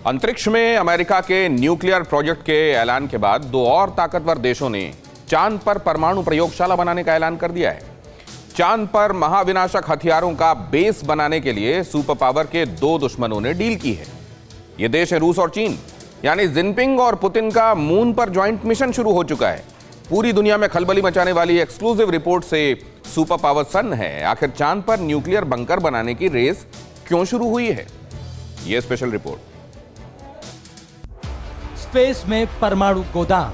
अंतरिक्ष में अमेरिका के न्यूक्लियर प्रोजेक्ट के ऐलान के बाद दो और ताकतवर देशों ने चांद पर परमाणु प्रयोगशाला बनाने का ऐलान कर दिया है। चांद पर महाविनाशक हथियारों का बेस बनाने के लिए सुपर पावर के दो दुश्मनों ने डील की है। ये देश है रूस और चीन, यानी जिनपिंग और पुतिन का मून पर ज्वाइंट मिशन शुरू हो चुका है। पूरी दुनिया में खलबली मचाने वाली एक्सक्लूसिव रिपोर्ट से सुपर पावर सन है, आखिर चांद पर न्यूक्लियर बंकर बनाने की रेस क्यों शुरू हुई है, यह स्पेशल रिपोर्ट। स्पेस में परमाणु गोदाम,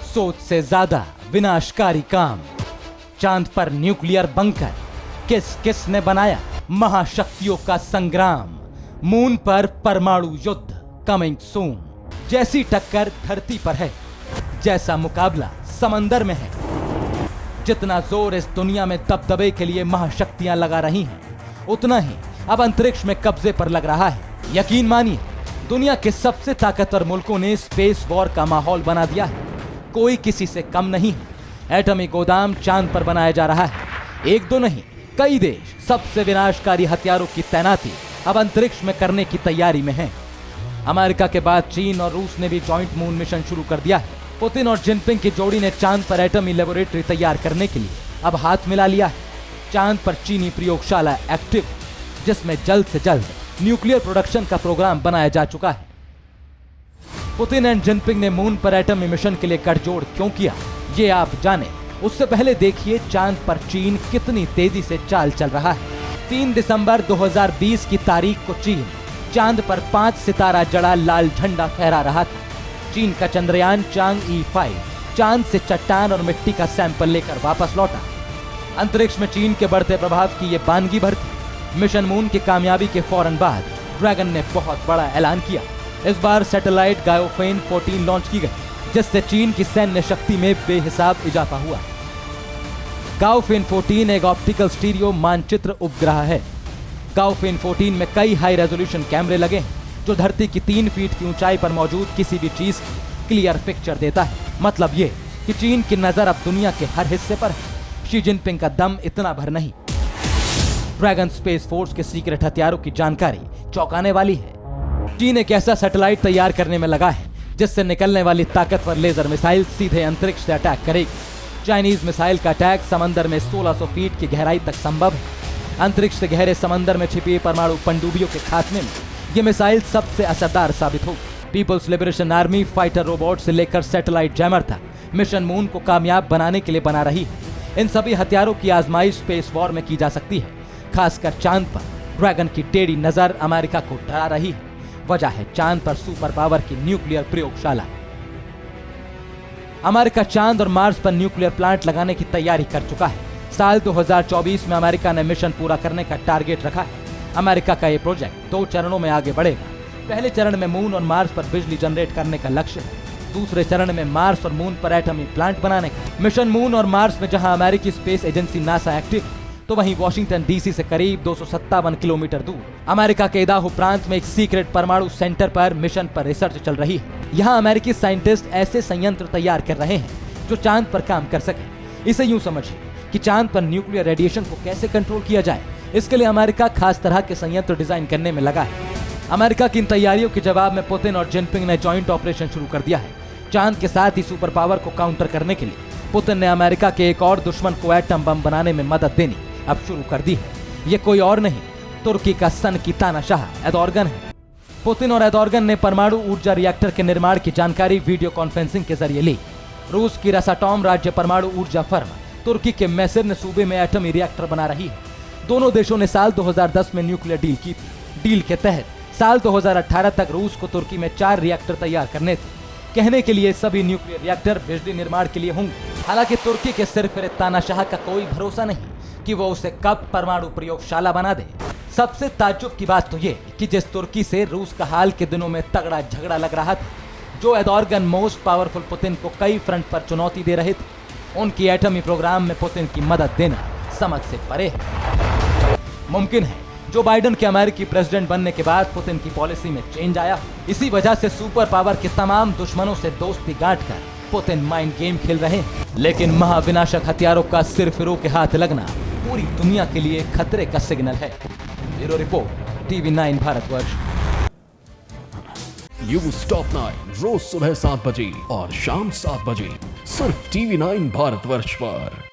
सोच से ज्यादा विनाशकारी काम। चांद पर न्यूक्लियर बंकर, किस किस ने बनाया? महाशक्तियों का संग्राम, मून पर परमाणु युद्ध कमिंग सून। जैसी टक्कर धरती पर है, जैसा मुकाबला समंदर में है। जितना जोर इस दुनिया में दबदबे के लिए महाशक्तियां लगा रही हैं, उतना ही अब अंतरिक्ष में कब्जे पर लग रहा है। यकीन मानिए, दुनिया के सबसे ताकतवर मुल्कों ने स्पेस वॉर का माहौल बना दिया है। कोई किसी से कम नहीं है। एटमी गोदाम चांद पर बनाया जा रहा है। एक दो नहीं, कई देश सबसे विनाशकारी हथियारों की तैनाती अब अंतरिक्ष में करने की तैयारी में हैं। अमेरिका के बाद चीन और रूस ने भी जॉइंट मून मिशन शुरू कर दिया है। पुतिन और जिनपिंग की जोड़ी ने चांद पर एटमी लेबोरेटरी तैयार करने के लिए अब हाथ मिला लिया है। चांद पर चीनी प्रयोगशाला एक्टिव, जिसमें जल्द से जल्द न्यूक्लियर प्रोडक्शन का प्रोग्राम बनाया जा चुका है। पुतिन एंड जिनपिंग ने मून पर एटमी मिशन के लिए गठजोड़ क्यों किया, ये आप जाने, उससे पहले देखिए चांद पर चीन कितनी तेजी से चाल चल रहा है। 3 दिसंबर 2020 की तारीख को चीन चांद पर 5 सितारा जड़ा लाल झंडा फहरा रहा था। चीन का चंद्रयान चांग-ई 5 चांद से चट्टान और मिट्टी का सैंपल लेकर वापस लौटा। अंतरिक्ष में चीन के बढ़ते प्रभाव की ये बानगी भर थी। मिशन मून की कामयाबी के फौरन बाद ड्रैगन ने बहुत बड़ा ऐलान किया। इस बार सैटेलाइट गाओफेन 14 लॉन्च की गई, जिससे चीन की सैन्य शक्ति में बेहिसाब इजाफा हुआ। गाओफेन 14 एक ऑप्टिकल स्टीरियो मानचित्र उपग्रह है। गाओफेन 14 में कई हाई रेजोल्यूशन कैमरे लगे हैं, जो धरती की 3 फीट की ऊंचाई पर मौजूद किसी भी चीज की क्लियर पिक्चर देता है। मतलब ये कि चीन की नजर अब दुनिया के हर हिस्से पर है। शी जिनपिंग का दम इतना भर नहीं। ड्रैगन स्पेस फोर्स के सीक्रेट हथियारों की जानकारी चौंकाने वाली है। चीन एक ऐसा सैटेलाइट तैयार करने में लगा है, जिससे निकलने वाली ताकतवर लेजर मिसाइल सीधे अंतरिक्ष से अटैक करेगी। चाइनीज मिसाइल का अटैक समंदर में 1600 फीट की गहराई तक संभव है। अंतरिक्ष से गहरे समंदर में छिपी परमाणु पनडुब्बियों के खात्मे में ये मिसाइल सबसे असरदार साबित होगी। People's liberation army fighter robot से लेकर सैटेलाइट जैमर तक मिशन मून को कामयाब बनाने के लिए बना रही है। इन सभी हथियारों की आजमाइश स्पेस वॉर में की जा सकती है। खासकर चांद पर ड्रैगन की टेढ़ी नजर अमेरिका को डरा रही है। वजह है चांद पर सुपर पावर की न्यूक्लियर प्रयोगशाला। अमेरिका चांद और मार्स पर न्यूक्लियर प्लांट लगाने की तैयारी कर चुका है। साल 2024 में अमेरिका ने मिशन पूरा करने का टारगेट रखा है। अमेरिका का ये प्रोजेक्ट 2 चरणों में आगे बढ़ेगा। पहले चरण में मून और मार्स पर बिजली जनरेट करने का लक्ष्य है। दूसरे चरण में मार्स और मून पर एटमी प्लांट बनाने का। मिशन मून और मार्स में जहां अमेरिकी स्पेस एजेंसी नासा एक्टिव, तो वहीं वॉशिंगटन डीसी से करीब 257 किलोमीटर दूर अमेरिका के इदाहो प्रांत में एक सीक्रेट परमाणु सेंटर पर मिशन पर रिसर्च चल रही है। यहाँ अमेरिकी साइंटिस्ट ऐसे संयंत्र तैयार कर रहे हैं जो चांद पर काम कर सके। इसे यूं समझिए कि चांद पर न्यूक्लियर रेडिएशन को कैसे कंट्रोल किया जाए, इसके लिए अमेरिका खास तरह के संयंत्र डिजाइन करने में लगा है। अमेरिका की इन तैयारियों के जवाब में पुतिन और जिनपिंग ने जॉइंट ऑपरेशन शुरू कर दिया है। चांद के साथ ही सुपर पावर को काउंटर करने के लिए पुतिन ने अमेरिका के एक और दुश्मन को एटम बम बनाने में मदद देनी अब शुरू कर दी है। ये कोई और नहीं, तुर्की का सन की तानाशाह एर्दोगन है। पुतिन और एर्दोगन ने परमाणु ऊर्जा रिएक्टर के निर्माण की जानकारी वीडियो कॉन्फ्रेंसिंग के जरिए ली। रूस की रसाटॉम राज्य परमाणु ऊर्जा फर्म तुर्की के मैसिर्न सूबे में एटमी रिएक्टर बना रही है। दोनों देशों ने साल 2010 में न्यूक्लियर डील की थी। डील के तहत साल 2018 तक रूस को तुर्की में 4 रिएक्टर तैयार करने थे। कहने के लिए सभी न्यूक्लियर रिएक्टर बिजली निर्माण के लिए होंगे। हालांकि तुर्की के सिर फिरे तानाशाह का कोई भरोसा नहीं कि वो उसे कब परमाणु प्रयोगशाला बना दे। सबसे ताज्जुब की बात तो ये कि जिस तुर्की से रूस का हाल के दिनों में तगड़ा झगड़ा लग रहा था, जो एर्दोगन मोस्ट पावरफुल पुतिन को कई फ्रंट पर चुनौती दे रहे थे, उनकी एटमी प्रोग्राम में पुतिन की मदद देना समझ से परे है। मुमकिन है जो बाइडेन के अमेरिकी प्रेसिडेंट बनने के बाद पुतिन की पॉलिसी में चेंज आया। इसी वजह से सुपर पावर के तमाम दुश्मनों से दोस्ती गांठकर पुतिन माइंड गेम खेल रहे हैं। लेकिन महाविनाशक हथियारों का सिर फिरो के हाथ लगना पूरी दुनिया के लिए खतरे का सिग्नल है। Bureau report, TV9 Bharatvarsh. News top 9 रोज सुबह 7 बजे और शाम 7 बजे सिर्फ TV9 भारतवर्ष पर।